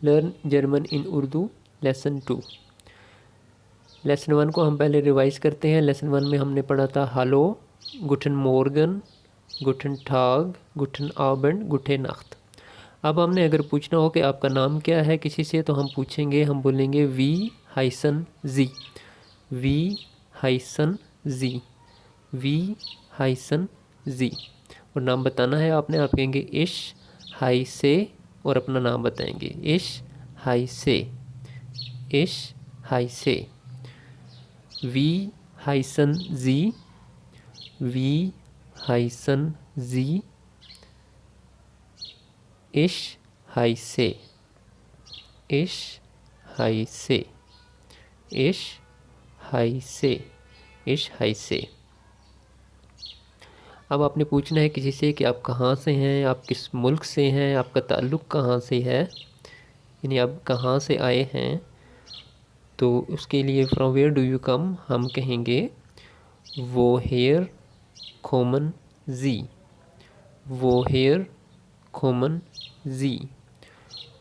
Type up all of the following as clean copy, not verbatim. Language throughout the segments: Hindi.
लर्न जर्मन इन उर्दू लेसन 2। लेसन 1 को हम पहले रिवाइज़ करते हैं। लेसन 1 में हमने पढ़ा था हालो, गुटन मोर्गन, गुटन टाग, गुटन आबंड, गुटे नाख्त। अब हमने अगर पूछना हो कि आपका नाम क्या है किसी से, तो हम पूछेंगे, हम बोलेंगे वी हाइसन जी, वी हाइसन जी, वी हाइसन जी। और नाम बताना है आपने, आप कहेंगे इश हाई से और अपना नाम बताएंगे, इश हाई से, इश हाई से। वी हाइसन जी, वी हाइसन जी, इश हाई से, इश हाई से, इश हाई से, इश हाई से। अब आपने पूछना है किसी से कि आप कहाँ से हैं, आप किस मुल्क से हैं, आपका ताल्लुक़ कहाँ से है, यानी आप कहाँ से आए हैं। तो उसके लिए from where do you come हम कहेंगे वो हेयर खोमन जी, वो हेयर खोमन जी,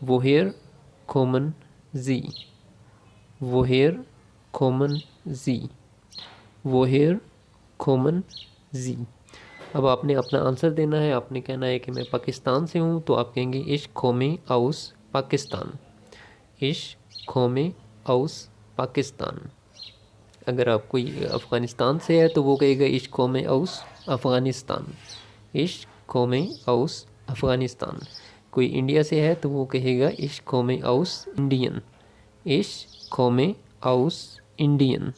वो हेयर खोमन जी, वो हेयर खोमन जी, वो हेयर खोमन जी। अब आपने अपना आंसर देना है, आपने कहना है कि मैं पाकिस्तान से हूँ, तो आप कहेंगे इश खोमे आउस पाकिस्तान, इश खोमे आउस पाकिस्तान। अगर आप कोई अफ़गानिस्तान से है तो वो कहेगा इश खोमे आउस अफ़गानिस्तान, इश खोमे आउस अफ़गानिस्तान। कोई इंडिया से है तो वो कहेगा इश खोमे आउस इंडियन, इश खोमे आउस इंडियन।